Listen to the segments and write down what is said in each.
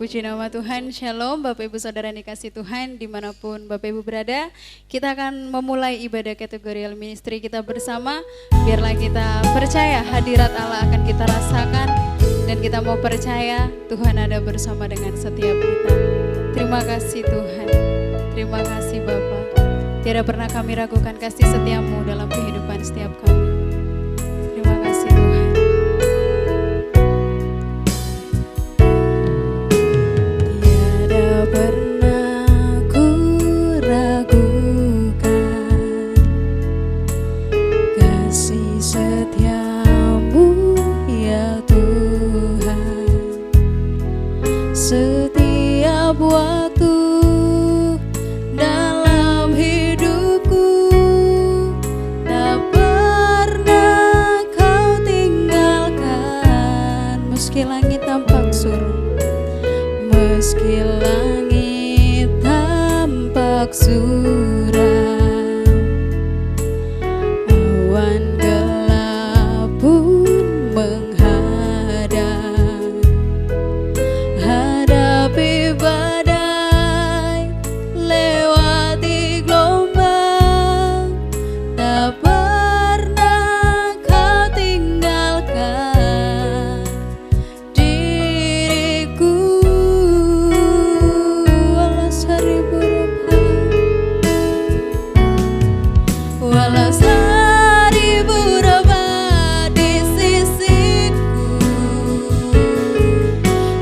Puji nama Tuhan, Shalom Bapak Ibu Saudara yang dikasih Tuhan dimanapun Bapak Ibu berada. Kita akan memulai ibadah kategorial ministry kita bersama. Biarlah kita percaya hadirat Allah akan kita rasakan. Dan kita mau percaya Tuhan ada bersama dengan setiap kita. Terima kasih Tuhan, terima kasih Bapa. Tiada pernah kami ragukan kasih setiamu dalam kehidupan setiap kami. Terima kasih Tuhan. Pernah ku ragukan kasih setiamu ya Tuhan. Setiap waktu dalam hidupku tak pernah kau tinggalkan. Meski langit tampak suram, meski langit tampak suram, awan gelap pun menghadang. Hadapi badai, lewati gelombang, tak pernah kau tinggalkan diriku. Walau seribu rebah di sisiku,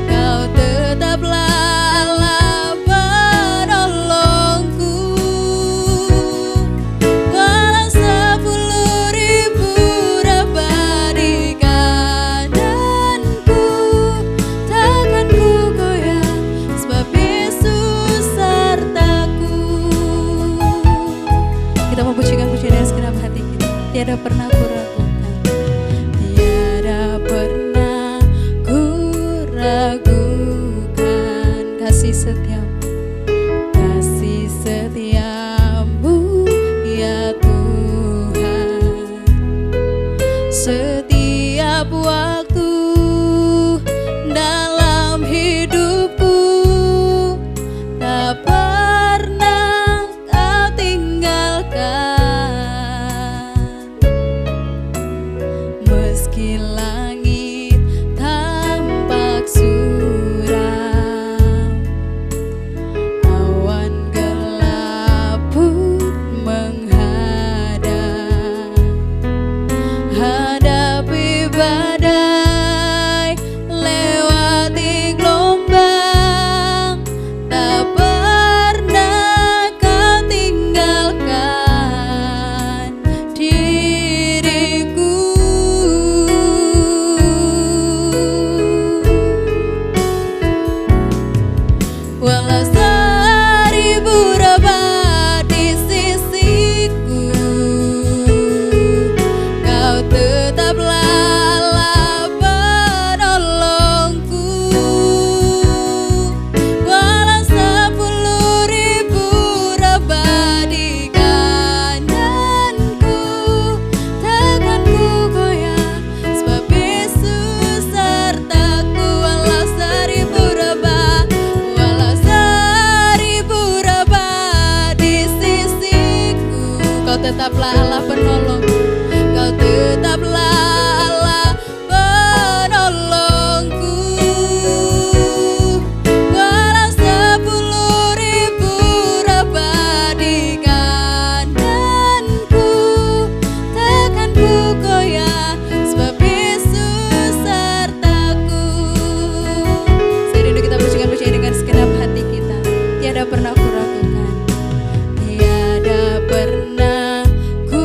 kau tetaplah Allah penolongku. Walau 10.000 rebah di kananku, takkan ku goyah sebab Yesus sertaku. Kita memujikan pujian dari segenap hati kita. Tiada pernah ku ragukan, tiada pernah ku ragukan kasih setiamu, kasih setiamu ya Tuhan. Setiap waktu dalam hidupku tak pernah kau tinggalkan. Meski langit tampak suram, awan gelap pun menghadang. Hadapi badai, lewati gelombang, tak pernah kau tinggalkan diriku. Walau 1000 rebah di sisiku, kau tetaplah Allah penolongku. Walau 10.000 rebah di kananku, takkan ku goyah sebab Yesus sertaku. Walau 1000 rebah, walau 1000 rebah di sisiku, kau tetaplah Allah penolongku. Kau tetaplah Allah penolongku. Walau 10.000 rebah di kananku, takkan ku goyah sebab Yesus sertaku. Saya rindu kita pujikan pujian dengan segenap hati kita. Tiada pernah ku ragukan, tiada pernah ku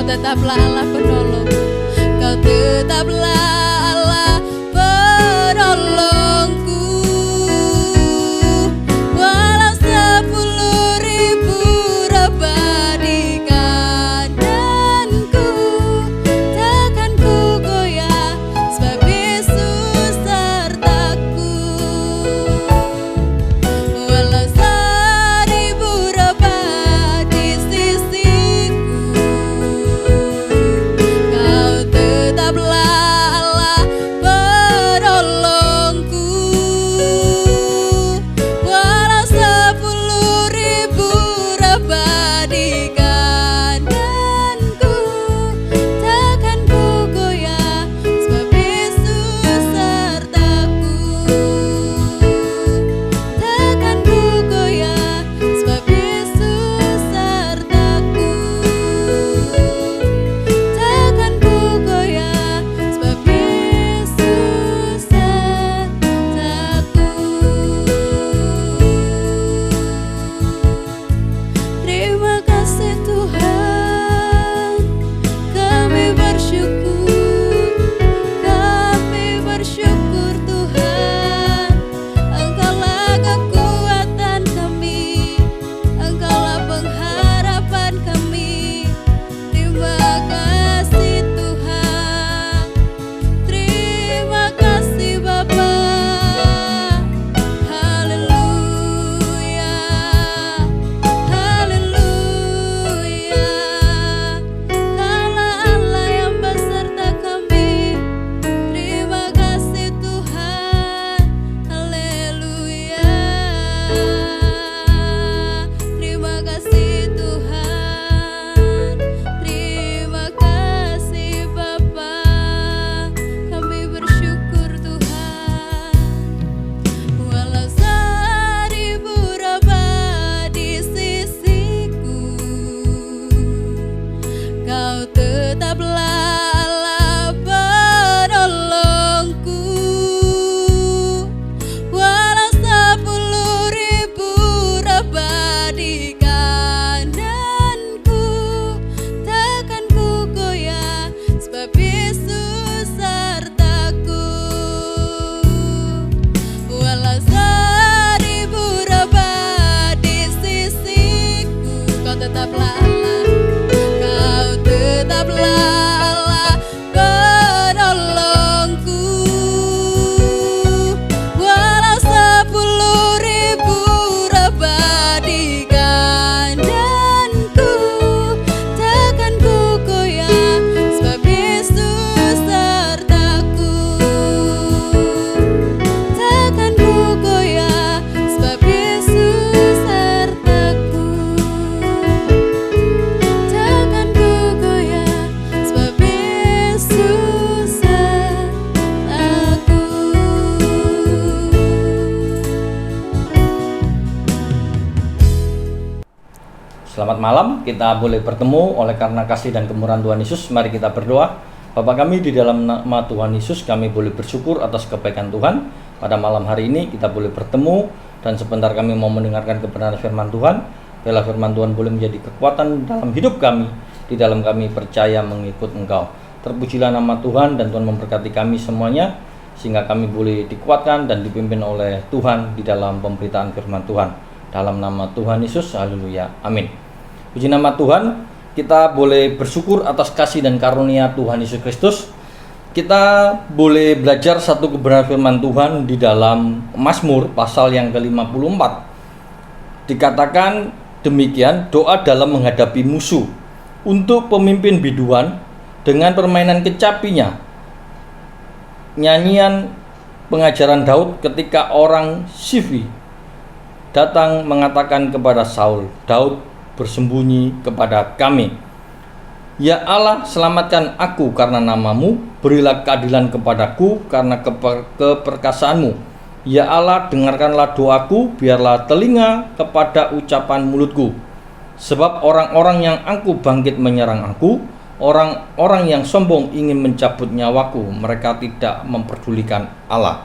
Kau tetaplah Allah penolong, Kau tetaplah Allah penolongku. Walau 10.000 rebah di kananku, takkan ku goyah, sebab Yesus sertaku. Walau 1000 rebah di sisiku, Kau tetaplah Allah penolongku. Walau 10.000 rebah di kananku, takkan ku goyah, sebab Yesus sertaku. Takkan ku goyah, sebab Yesus sertaku. Takkan ku goyah, sebab Yesus sertaku. Terima kasih Tuhan, kami bersyukur Tuhan. Engkaulah kekuatan kami, Engkaulah pengharapan kami. Terima kasih Tuhan, terima kasih Bapa. Haleluya, haleluya. Kaulah Allah yang beserta kami. Terima kasih Tuhan, haleluya. Terima kasih Tuhan, terima kasih Bapa. Kami bersyukur Tuhan. Walau 1000 rebah di sisiku, Kau tetaplah Allah penolongku. Walau 10.000 rebah di kananku, takkan ku goyah, sebab Yesus sertaku. Walau 1000 rebah di sisiku, Kau tetaplah Allah, Kau tetaplah Allah penolongku. Walau 10.000 rebah di kananku, takkan ku goyah, sebab Yesus sertaku. Takkan ku goyah, sebab Yesus sertaku. Takkan ku goyah, sebab Yesus sertaku. Selamat malam, kita boleh bertemu oleh karena kasih dan kemurahan Tuhan Yesus. Mari kita berdoa. Bapa kami, di dalam nama Tuhan Yesus, kami boleh bersyukur atas kebaikan Tuhan. Pada malam hari ini kita boleh bertemu, dan sebentar kami mau mendengarkan kebenaran firman Tuhan. Biarlah firman Tuhan boleh menjadi kekuatan dalam hidup kami, di dalam kami percaya mengikut Engkau. Terpujilah nama Tuhan, dan Tuhan memberkati kami semuanya, sehingga kami boleh dikuatkan dan dipimpin oleh Tuhan di dalam pemberitaan firman Tuhan. Dalam nama Tuhan Yesus, haleluya, amin. Puji nama Tuhan, kita boleh bersyukur atas kasih dan karunia Tuhan Yesus Kristus. Kita boleh belajar satu kebenaran firman Tuhan di dalam Mazmur pasal yang ke-54. Dikatakan demikian, doa dalam menghadapi musuh. Untuk pemimpin biduan dengan permainan kecapinya. Nyanyian pengajaran Daud ketika orang Sifi datang mengatakan kepada Saul, Daud bersembunyi kepada kami. Ya Allah, selamatkan aku karena namamu, berilah keadilan kepadaku karena keperkasaanmu. Ya Allah, dengarkanlah doaku, biarlah telinga kepada ucapan mulutku. Sebab orang-orang yang angkuh bangkit menyerang aku, orang-orang yang sombong ingin mencabut nyawaku, mereka tidak memperdulikan Allah.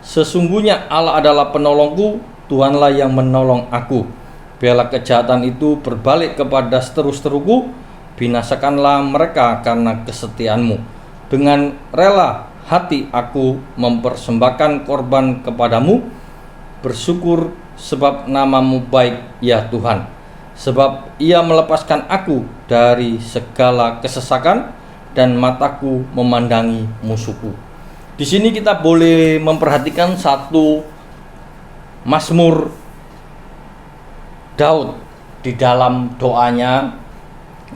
Sesungguhnya Allah adalah penolongku, Tuhanlah yang menolong aku. Biarlah kejahatan itu berbalik kepada seteru-seteruku, binasakanlah mereka karena kesetiaanmu. Dengan rela hati aku mempersembahkan korban kepadamu, bersyukur sebab namamu baik ya Tuhan, sebab ia melepaskan aku dari segala kesesakan dan mataku memandangi musuhku. Di sini kita boleh memperhatikan satu Mazmur Daud di dalam doanya,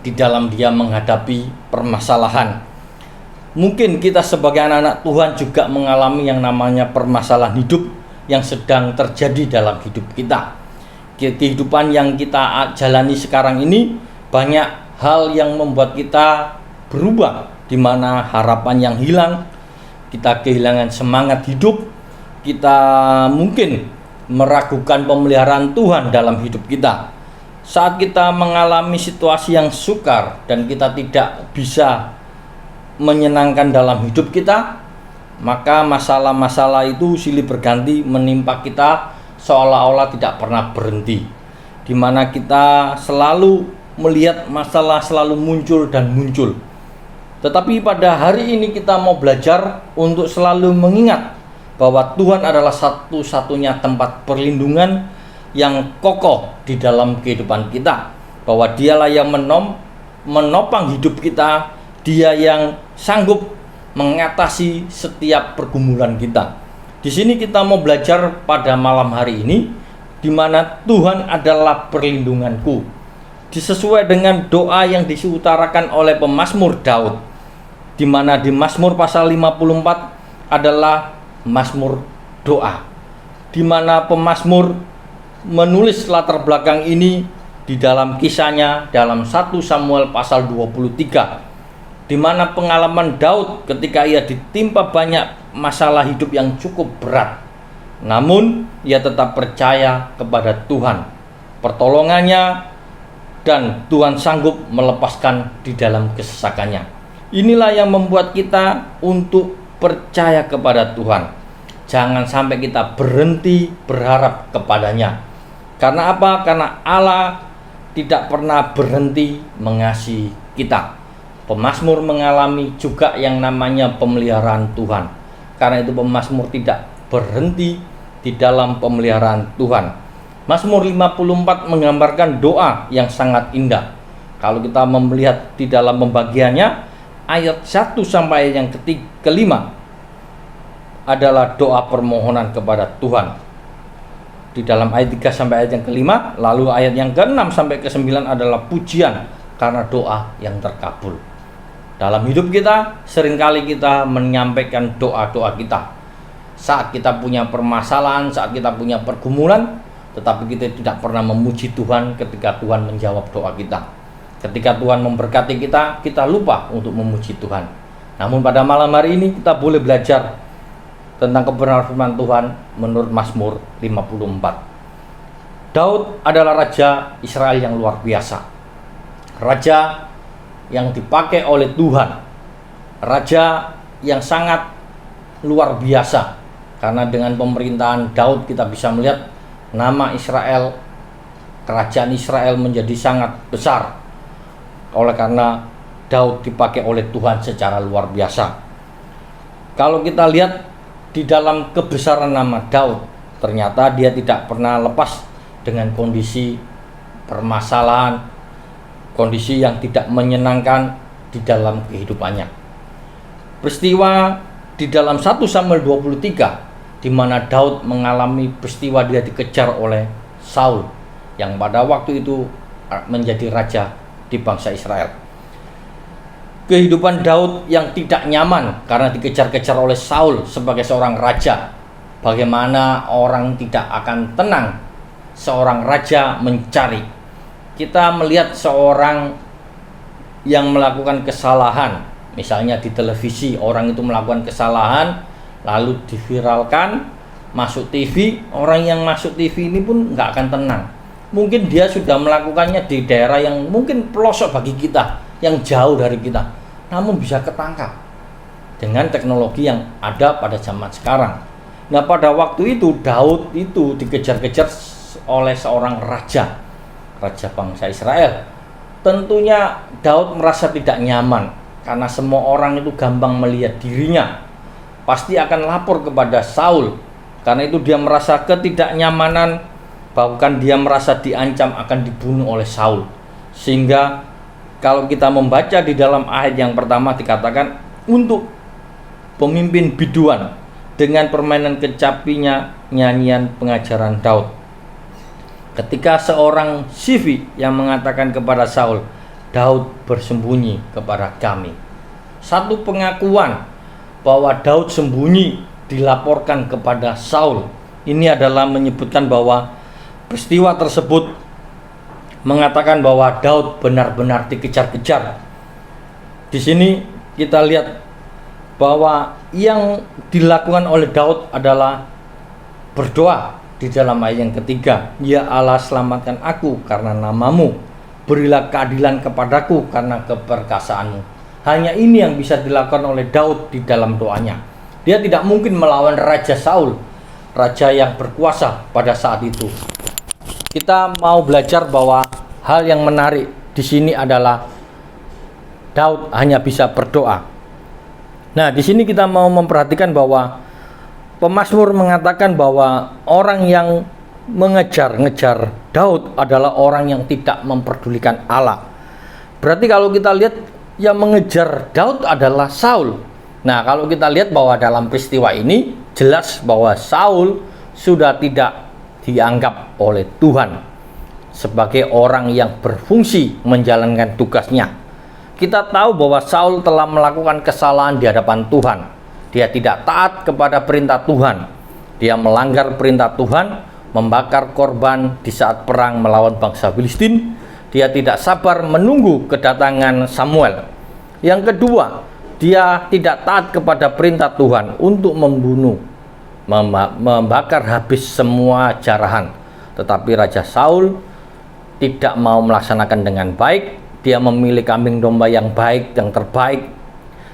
di dalam dia menghadapi permasalahan. Mungkin kita sebagai anak-anak Tuhan juga mengalami yang namanya permasalahan hidup yang sedang terjadi dalam hidup kita. Kehidupan yang kita jalani sekarang ini banyak hal yang membuat kita berubah, di mana harapan yang hilang, kita kehilangan semangat hidup, kita mungkin meragukan pemeliharaan Tuhan dalam hidup kita. Saat kita mengalami situasi yang sukar dan kita tidak bisa menyenangkan dalam hidup kita, maka masalah-masalah itu silih berganti menimpa kita seolah-olah tidak pernah berhenti, di mana kita selalu melihat masalah selalu muncul dan muncul. Tetapi pada hari ini kita mau belajar untuk selalu mengingat bahwa Tuhan adalah satu-satunya tempat perlindungan yang kokoh di dalam kehidupan kita, bahwa dialah yang menopang hidup kita, dia yang sanggup mengatasi setiap pergumulan kita. Di sini kita mau belajar pada malam hari ini, di mana Tuhan adalah perlindunganku, disesuai dengan doa yang diutarakan oleh pemazmur Daud, di mana di Mazmur pasal 54 adalah Mazmur doa, di mana pemazmur menulis latar belakang ini di dalam kisahnya dalam 1 Samuel pasal 23, di mana pengalaman Daud ketika ia ditimpa banyak masalah hidup yang cukup berat, namun ia tetap percaya kepada Tuhan, pertolongannya, dan Tuhan sanggup melepaskan di dalam kesesakannya. Inilah yang membuat kita untuk percaya kepada Tuhan. Jangan sampai kita berhenti berharap kepadanya. Karena apa? Karena Allah tidak pernah berhenti mengasihi kita. Pemazmur mengalami juga yang namanya pemeliharaan Tuhan. Karena itu pemazmur tidak berhenti di dalam pemeliharaan Tuhan. Mazmur 54 menggambarkan doa yang sangat indah. Kalau kita melihat di dalam pembagiannya, ayat 1 sampai ayat yang kelima adalah doa permohonan kepada Tuhan. Di dalam ayat 3 sampai ayat yang kelima, lalu ayat yang ke-6 sampai ke-9 adalah pujian karena doa yang terkabul. Dalam hidup kita, seringkali kita menyampaikan doa-doa kita saat kita punya permasalahan, saat kita punya pergumulan, tetapi kita tidak pernah memuji Tuhan ketika Tuhan menjawab doa kita. Ketika Tuhan memberkati kita, kita lupa untuk memuji Tuhan. Namun pada malam hari ini kita boleh belajar tentang kebenaran firman Tuhan menurut Mazmur 54. Daud adalah raja Israel yang luar biasa. Raja yang dipakai oleh Tuhan, raja yang sangat luar biasa, karena dengan pemerintahan Daud kita bisa melihat nama Israel, kerajaan Israel menjadi sangat besar, oleh karena Daud dipakai oleh Tuhan secara luar biasa. Kalau kita lihat di dalam kebesaran nama Daud, ternyata dia tidak pernah lepas dengan kondisi permasalahan, kondisi yang tidak menyenangkan di dalam kehidupannya. Peristiwa di dalam 1 Samuel 23, di mana Daud mengalami peristiwa dia dikejar oleh Saul, yang pada waktu itu menjadi raja di bangsa Israel. Kehidupan Daud yang tidak nyaman karena dikejar-kejar oleh Saul sebagai seorang raja. Bagaimana orang tidak akan tenang seorang raja mencari. Kita melihat seorang yang melakukan kesalahan, misalnya di televisi, orang itu melakukan kesalahan lalu diviralkan, masuk TV. Orang yang masuk TV ini pun nggak akan tenang. Mungkin dia sudah melakukannya di daerah yang mungkin pelosok bagi kita, yang jauh dari kita, namun bisa ketangkap dengan teknologi yang ada pada zaman sekarang. Nah, pada waktu itu Daud itu dikejar-kejar oleh seorang raja bangsa Israel. tentunya Daud merasa tidak nyaman karena semua orang itu gampang melihat dirinya. Pasti akan lapor kepada Saul. Karena itu dia merasa ketidaknyamanan, bahkan dia merasa diancam akan dibunuh oleh Saul. Sehingga kalau kita membaca di dalam ayat yang pertama dikatakan untuk pemimpin biduan dengan permainan kecapinya nyanyian pengajaran Daud. Ketika seorang Sifi yang mengatakan kepada Saul, Daud bersembunyi kepada kami. Satu pengakuan bahwa Daud sembunyi dilaporkan kepada Saul. Ini adalah menyebutkan bahwa peristiwa tersebut mengatakan bahwa Daud benar-benar dikejar-kejar. Di sini kita lihat bahwa yang dilakukan oleh Daud adalah berdoa di dalam ayat yang ketiga. Ya Allah, selamatkan aku karena namamu, berilah keadilan kepadaku karena keperkasaanmu. Hanya ini yang bisa dilakukan oleh Daud di dalam doanya. Dia tidak mungkin melawan Raja Saul, raja yang berkuasa pada saat itu. Kita mau belajar bahwa hal yang menarik di sini adalah Daud hanya bisa berdoa. Nah, di sini kita mau memperhatikan bahwa pemazmur mengatakan bahwa orang yang mengejar-ngejar Daud adalah orang yang tidak memperdulikan Allah. Berarti kalau kita lihat yang mengejar Daud adalah Saul. Nah, kalau kita lihat bahwa dalam peristiwa ini jelas bahwa Saul sudah tidak dianggap oleh Tuhan sebagai orang yang berfungsi menjalankan tugasnya. Kita tahu bahwa Saul telah melakukan kesalahan di hadapan Tuhan. Dia tidak taat kepada perintah Tuhan. Dia melanggar perintah Tuhan, membakar korban di saat perang melawan bangsa Filistin. Dia tidak sabar menunggu kedatangan Samuel. Yang kedua, dia tidak taat kepada perintah Tuhan untuk membunuh, membakar habis semua jarahan. Tetapi Raja Saul tidak mau melaksanakan dengan baik. Dia memilih kambing domba yang baik, yang terbaik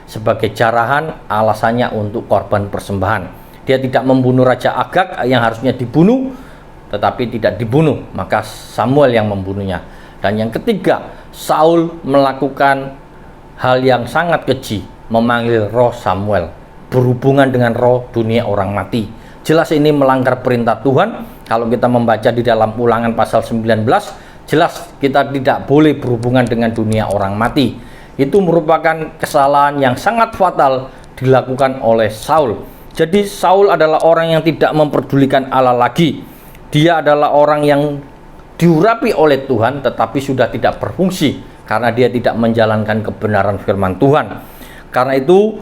sebagai jarahan, alasannya untuk korban persembahan. Dia tidak membunuh Raja Agag yang harusnya dibunuh, tetapi tidak dibunuh, maka Samuel yang membunuhnya. Dan yang ketiga, Saul melakukan hal yang sangat keji, memanggil roh Samuel, berhubungan dengan roh dunia orang mati. Jelas ini melanggar perintah Tuhan. Kalau kita membaca di dalam Ulangan pasal 19, jelas kita tidak boleh berhubungan dengan dunia orang mati. Itu merupakan kesalahan yang sangat fatal dilakukan oleh Saul. Jadi Saul adalah orang yang tidak memperdulikan Allah lagi. Dia adalah orang yang diurapi oleh Tuhan tetapi sudah tidak berfungsi karena dia tidak menjalankan kebenaran firman Tuhan. Karena itu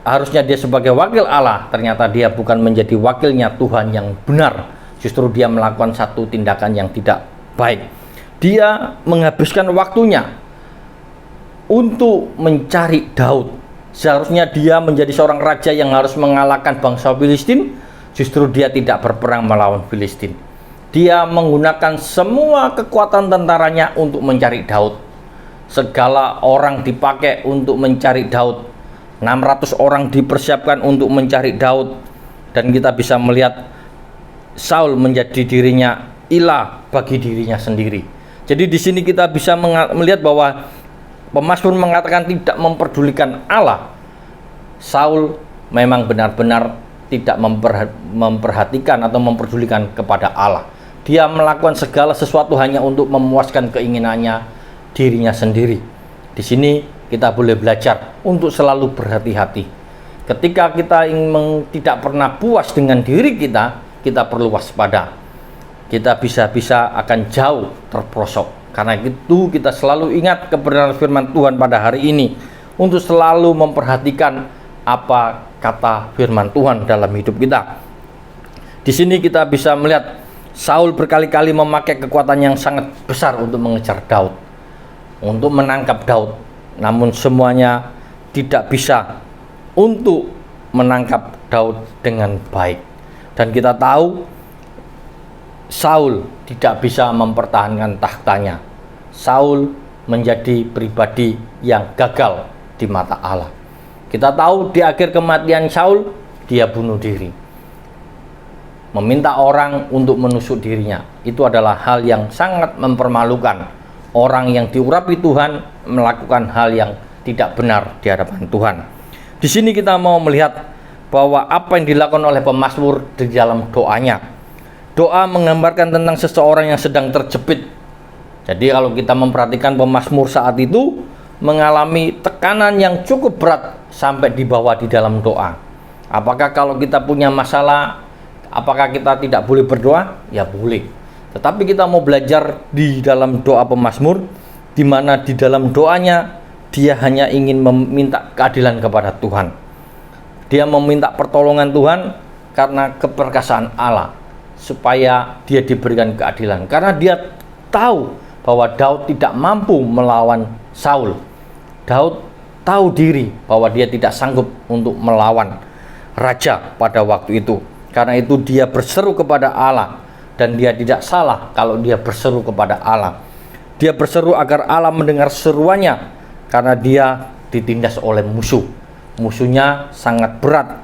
harusnya dia sebagai wakil Allah, ternyata dia bukan menjadi wakilnya Tuhan yang benar. Justru dia melakukan satu tindakan yang tidak baik. Dia menghabiskan waktunya untuk mencari Daud. Seharusnya dia menjadi seorang raja yang harus mengalahkan bangsa Filistin. Justru dia tidak berperang melawan Filistin. Dia menggunakan semua kekuatan tentaranya untuk mencari Daud. Segala orang dipakai untuk mencari Daud. 600 orang dipersiapkan untuk mencari Daud. Dan kita bisa melihat Saul menjadi dirinya ilah bagi dirinya sendiri. Jadi di sini kita bisa melihat bahwa pemazmur mengatakan tidak memperdulikan Allah. Saul memang benar-benar tidak memperhatikan atau memperdulikan kepada Allah. Dia melakukan segala sesuatu hanya untuk memuaskan keinginannya dirinya sendiri. Di sini kita boleh belajar untuk selalu berhati-hati. Ketika kita tidak pernah puas dengan diri kita, kita perlu waspada. Kita bisa-bisa akan jauh terperosok. Karena itu kita selalu ingat kebenaran firman Tuhan pada hari ini untuk selalu memperhatikan apa kata firman Tuhan dalam hidup kita. Di sini kita bisa melihat Saul berkali-kali memakai kekuatan yang sangat besar untuk mengejar Daud, untuk menangkap Daud. Namun semuanya tidak bisa untuk menangkap Daud dengan baik. Dan kita tahu Saul tidak bisa mempertahankan tahtanya. Saul menjadi pribadi yang gagal di mata Allah. Kita tahu di akhir kematian Saul, dia bunuh diri. Meminta orang untuk menusuk dirinya. Itu adalah hal yang sangat mempermalukan orang yang diurapi Tuhan melakukan hal yang tidak benar di hadapan Tuhan. Di sini kita mau melihat bahwa apa yang dilakukan oleh pemazmur di dalam doanya. Doa menggambarkan tentang seseorang yang sedang terjepit. Jadi kalau kita memperhatikan pemazmur saat itu mengalami tekanan yang cukup berat sampai dibawa di dalam doa. Apakah kalau kita punya masalah, apakah kita tidak boleh berdoa? Ya boleh. Tetapi kita mau belajar di dalam doa pemazmur, di mana di dalam doanya dia hanya ingin meminta keadilan kepada Tuhan. Dia meminta pertolongan Tuhan karena keperkasaan Allah, supaya dia diberikan keadilan. Karena dia tahu bahwa Daud tidak mampu melawan Saul. Daud tahu diri bahwa dia tidak sanggup untuk melawan raja pada waktu itu. Karena itu dia berseru kepada Allah, dan dia tidak salah kalau dia berseru kepada Allah. Dia berseru agar Allah mendengar seruannya, karena dia ditindas oleh musuh. Musuhnya sangat berat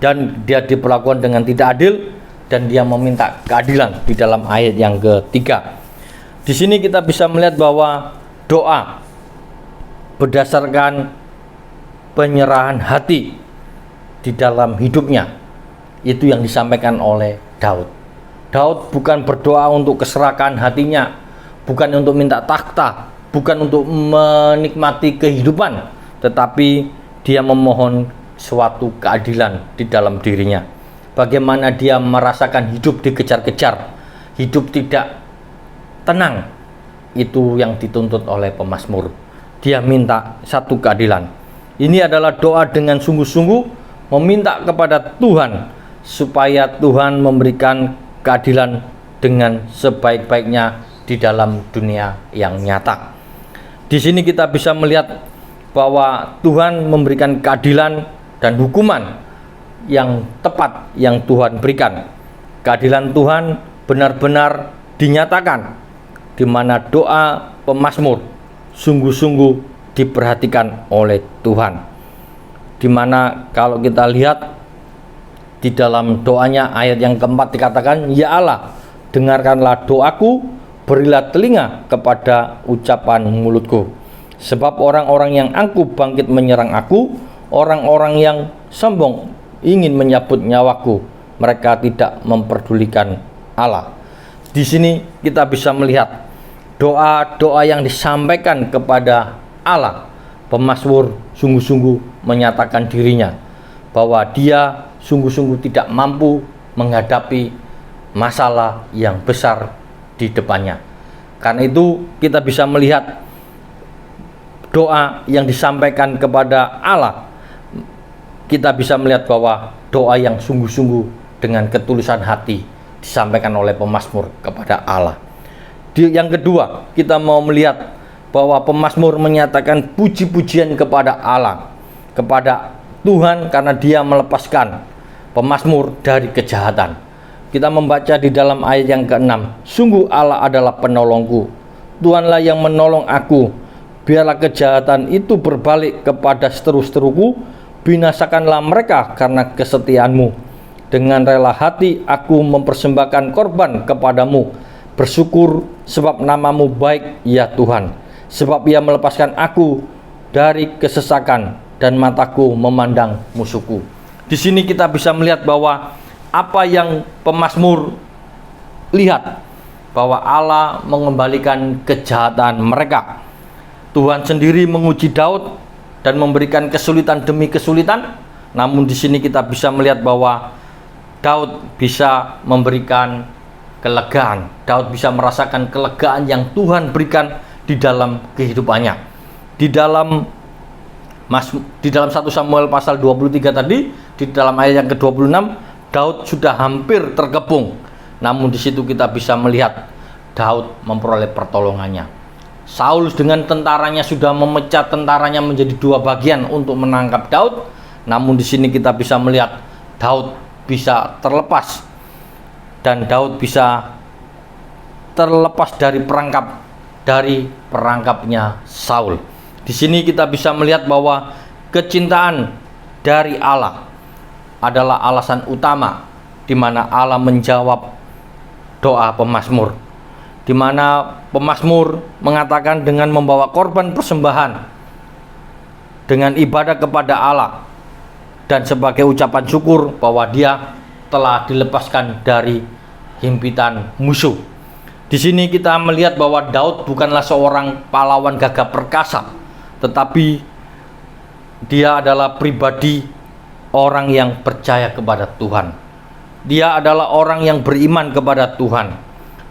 dan dia diperlakukan dengan tidak adil, dan dia meminta keadilan di dalam ayat yang ketiga. Di sini kita bisa melihat bahwa doa berdasarkan penyerahan hati di dalam hidupnya, itu yang disampaikan oleh Daud. Daud bukan berdoa untuk keserakan hatinya, bukan untuk minta takhta, bukan untuk menikmati kehidupan, tetapi dia memohon suatu keadilan di dalam dirinya. Bagaimana dia merasakan hidup dikejar-kejar, hidup tidak tenang, itu yang dituntut oleh pemazmur. Dia minta satu keadilan. Ini adalah doa dengan sungguh-sungguh meminta kepada Tuhan supaya Tuhan memberikan keadilan dengan sebaik-baiknya di dalam dunia yang nyata. Di sini kita bisa melihat bahwa Tuhan memberikan keadilan dan hukuman yang tepat yang Tuhan berikan. Keadilan Tuhan benar-benar dinyatakan, di mana doa pemazmur sungguh-sungguh diperhatikan oleh Tuhan. Di mana kalau kita lihat di dalam doanya ayat yang keempat dikatakan, "Ya Allah, dengarkanlah doaku, berilah telinga kepada ucapan mulutku. Sebab orang-orang yang angkuh bangkit menyerang aku, orang-orang yang sombong ingin menyabut nyawaku. Mereka tidak memperdulikan Allah." Di sini kita bisa melihat doa-doa yang disampaikan kepada Allah. Pemazmur sungguh-sungguh menyatakan dirinya bahwa dia sungguh-sungguh tidak mampu menghadapi masalah yang besar di depannya. Karena itu kita bisa melihat doa yang disampaikan kepada Allah. Kita bisa melihat bahwa doa yang sungguh-sungguh dengan ketulusan hati disampaikan oleh pemazmur kepada Allah. Yang kedua, kita mau melihat bahwa pemazmur menyatakan puji-pujian kepada Allah, kepada Tuhan, karena dia melepaskan pemazmur dari kejahatan. Kita membaca di dalam ayat yang ke-6, "Sungguh Allah adalah penolongku, Tuhanlah yang menolong aku. Biarlah kejahatan itu berbalik kepada seteru-seteruku, binasakanlah mereka karena kesetiaanmu. Dengan rela hati aku mempersembahkan korban kepadamu. Bersyukur sebab namamu baik ya Tuhan. Sebab ia melepaskan aku dari kesesakan dan mataku memandang musuhku." Di sini kita bisa melihat bahwa apa yang pemazmur lihat, bahwa Allah mengembalikan kejahatan mereka. Tuhan sendiri menguji Daud dan memberikan kesulitan demi kesulitan. Namun di sini kita bisa melihat bahwa Daud bisa memberikan kelegaan. Daud bisa merasakan kelegaan yang Tuhan berikan di dalam kehidupannya. Di dalam 1 Samuel pasal 23 tadi, di dalam ayat yang ke-26, Daud sudah hampir terkepung. Namun di situ kita bisa melihat Daud memperoleh pertolongannya. Saul dengan tentaranya sudah memecah tentaranya menjadi dua bagian untuk menangkap Daud. Namun di sini kita bisa melihat Daud bisa terlepas, dan Daud bisa terlepas dari perangkapnya Saul. Di sini kita bisa melihat bahwa kecintaan dari Allah adalah alasan utama di mana Allah menjawab doa pemazmur. Di di mana pemazmur mengatakan dengan membawa korban persembahan dengan ibadah kepada Allah dan sebagai ucapan syukur bahwa dia telah dilepaskan dari himpitan musuh. Di sini kita melihat bahwa Daud bukanlah seorang pahlawan gagah perkasa, tetapi dia adalah pribadi orang yang percaya kepada Tuhan. Dia adalah orang yang beriman kepada Tuhan.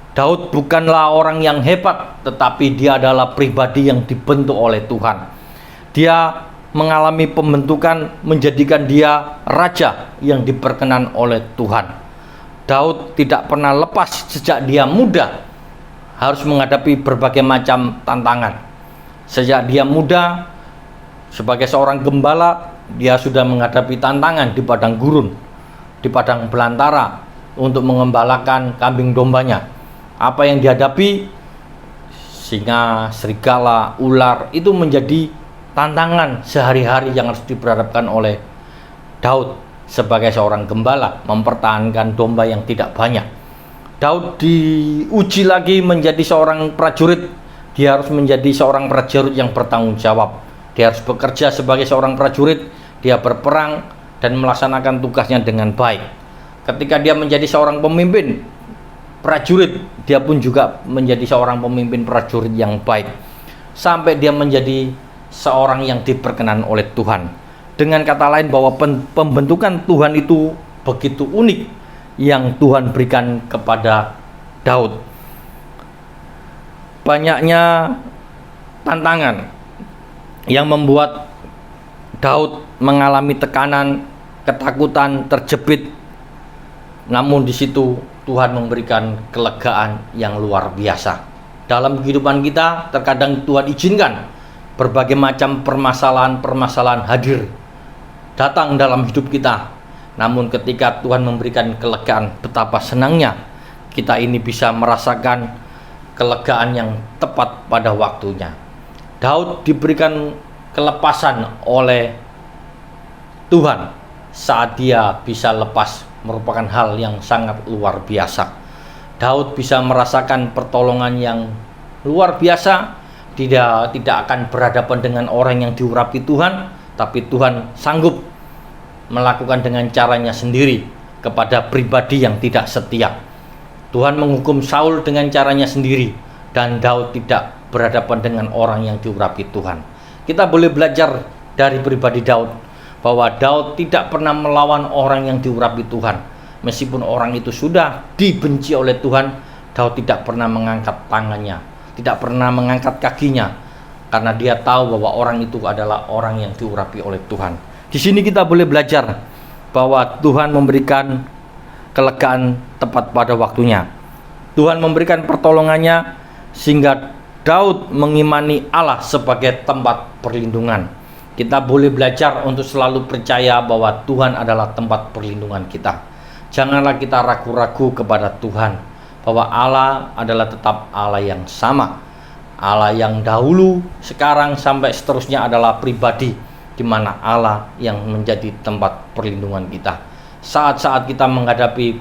Daud bukanlah orang yang hebat, tetapi dia adalah pribadi yang dibentuk oleh Tuhan. Dia mengalami pembentukan menjadikan dia raja yang diperkenan oleh Tuhan. Daud tidak pernah lepas sejak dia muda harus menghadapi berbagai macam tantangan. Sejak dia muda sebagai seorang gembala, dia sudah menghadapi tantangan di padang gurun, di padang belantara untuk mengembalakan kambing dombanya. Apa yang dihadapi, singa, serigala, ular, itu menjadi tantangan sehari-hari yang harus diperhadapkan oleh Daud sebagai seorang gembala, mempertahankan domba yang tidak banyak. Daud diuji lagi menjadi seorang prajurit. Dia harus menjadi seorang prajurit yang bertanggung jawab. Dia harus bekerja sebagai seorang prajurit. Dia berperang dan melaksanakan tugasnya dengan baik. Ketika dia menjadi seorang pemimpin prajurit, dia pun juga menjadi seorang pemimpin prajurit yang baik, sampai dia menjadi seorang yang diperkenan oleh Tuhan. Dengan kata lain, bahwa pembentukan Tuhan itu begitu unik yang Tuhan berikan kepada Daud. Banyaknya tantangan yang membuat Daud mengalami tekanan, ketakutan, terjepit. Namun di situ Tuhan memberikan kelegaan yang luar biasa. Dalam kehidupan kita terkadang Tuhan izinkan berbagai macam permasalahan-permasalahan hadir datang dalam hidup kita. Namun ketika Tuhan memberikan kelegaan, betapa senangnya kita ini bisa merasakan kelegaan yang tepat pada waktunya. Daud diberikan kelepasan oleh Tuhan saat dia bisa lepas, merupakan hal yang sangat luar biasa. Daud bisa merasakan pertolongan yang luar biasa. Tidak akan berhadapan dengan orang yang diurapi Tuhan, tapi Tuhan sanggup melakukan dengan caranya sendiri kepada pribadi yang tidak setia. Tuhan menghukum Saul dengan caranya sendiri, dan Daud tidak berhadapan dengan orang yang diurapi Tuhan. Kita boleh belajar dari pribadi Daud bahwa Daud tidak pernah melawan orang yang diurapi Tuhan. Meskipun orang itu sudah dibenci oleh Tuhan, Daud tidak pernah mengangkat tangannya, tidak pernah mengangkat kakinya, karena dia tahu bahwa orang itu adalah orang yang diurapi oleh Tuhan. Di sini kita boleh belajar bahwa Tuhan memberikan kelegaan tepat pada waktunya. Tuhan memberikan pertolongannya sehingga Daud mengimani Allah sebagai tempat perlindungan. Kita boleh belajar untuk selalu percaya bahwa Tuhan adalah tempat perlindungan kita. Janganlah kita ragu-ragu kepada Tuhan, bahwa Allah adalah tetap Allah yang sama. Allah yang dahulu, sekarang, sampai seterusnya adalah pribadi di mana Allah yang menjadi tempat perlindungan kita. Saat-saat kita menghadapi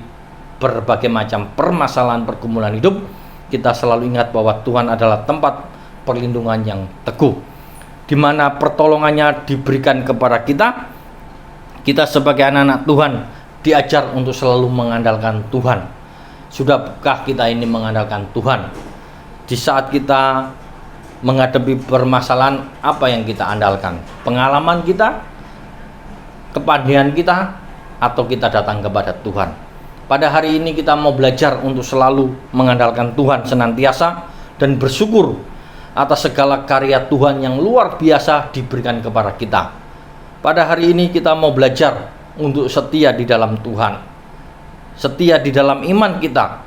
berbagai macam permasalahan pergumulan hidup, kita selalu ingat bahwa Tuhan adalah tempat perlindungan yang teguh, di mana pertolongannya diberikan kepada kita. Kita sebagai anak-anak Tuhan diajar untuk selalu mengandalkan Tuhan. Sudahkah kita ini mengandalkan Tuhan? Di saat kita menghadapi permasalahan, apa yang kita andalkan? Pengalaman kita, kepandaian kita, atau kita datang kepada Tuhan? Pada hari ini kita mau belajar untuk selalu mengandalkan Tuhan senantiasa dan bersyukur atas segala karya Tuhan yang luar biasa diberikan kepada kita. Pada hari ini kita mau belajar untuk setia di dalam Tuhan, setia di dalam iman kita,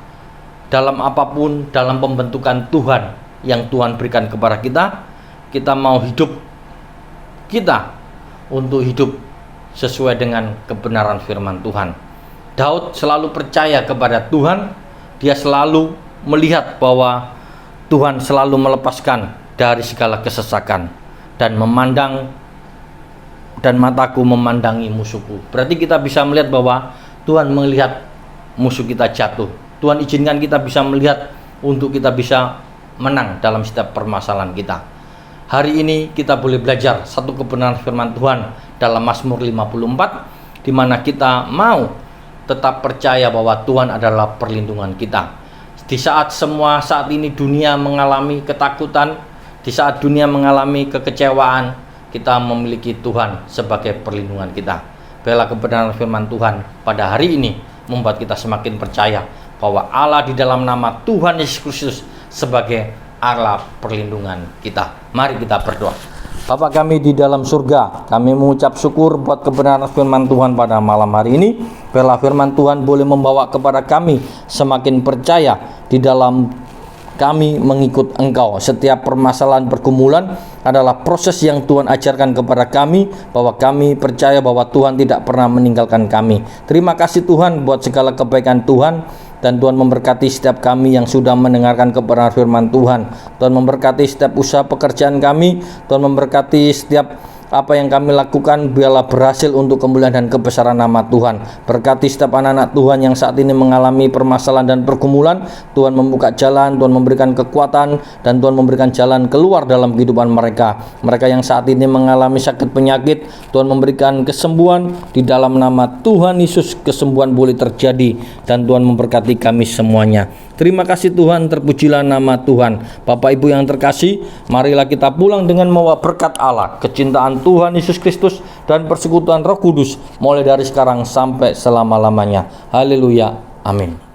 dalam apapun, dalam pembentukan Tuhan yang Tuhan berikan kepada kita. Kita mau hidup kita untuk hidup sesuai dengan kebenaran firman Tuhan. Daud selalu percaya kepada Tuhan. Dia selalu melihat bahwa Tuhan selalu melepaskan dari segala kesesakan dan memandang, dan mataku memandangi musuhku. Berarti kita bisa melihat bahwa Tuhan melihat musuh kita jatuh. Tuhan izinkan kita bisa melihat untuk kita bisa menang dalam setiap permasalahan kita. Hari ini kita boleh belajar satu kebenaran firman Tuhan dalam Mazmur 54, di mana kita mau tetap percaya bahwa Tuhan adalah perlindungan kita. Di saat ini dunia mengalami ketakutan, di saat dunia mengalami kekecewaan, kita memiliki Tuhan sebagai perlindungan kita. Biarlah kebenaran firman Tuhan pada hari ini membuat kita semakin percaya bahwa Allah di dalam nama Tuhan Yesus Kristus sebagai Allah perlindungan kita. Mari kita berdoa. Bapa kami di dalam surga, kami mengucap syukur buat kebenaran firman Tuhan pada malam hari ini. Biarlah firman Tuhan boleh membawa kepada kami semakin percaya di dalam kami mengikut Engkau. Setiap permasalahan pergumulan adalah proses yang Tuhan ajarkan kepada kami, bahwa kami percaya bahwa Tuhan tidak pernah meninggalkan kami. Terima kasih Tuhan buat segala kebaikan Tuhan, dan Tuhan memberkati setiap kami yang sudah mendengarkan kebenaran firman Tuhan. Tuhan memberkati setiap usaha pekerjaan kami, Tuhan memberkati setiap apa yang kami lakukan, biarlah berhasil untuk kemuliaan dan kebesaran nama Tuhan. Berkati setiap anak-anak Tuhan yang saat ini mengalami permasalahan dan pergumulan. Tuhan membuka jalan, Tuhan memberikan kekuatan, dan Tuhan memberikan jalan keluar dalam kehidupan mereka. Mereka yang saat ini mengalami sakit penyakit, Tuhan memberikan kesembuhan. Di dalam nama Tuhan Yesus kesembuhan boleh terjadi, dan Tuhan memberkati kami semuanya. Terima kasih Tuhan, terpujilah nama Tuhan. Bapak Ibu yang terkasih, marilah kita pulang dengan membawa berkat Allah, kecintaan Tuhan Yesus Kristus, dan persekutuan Roh Kudus mulai dari sekarang sampai selama-lamanya. Haleluya, amin.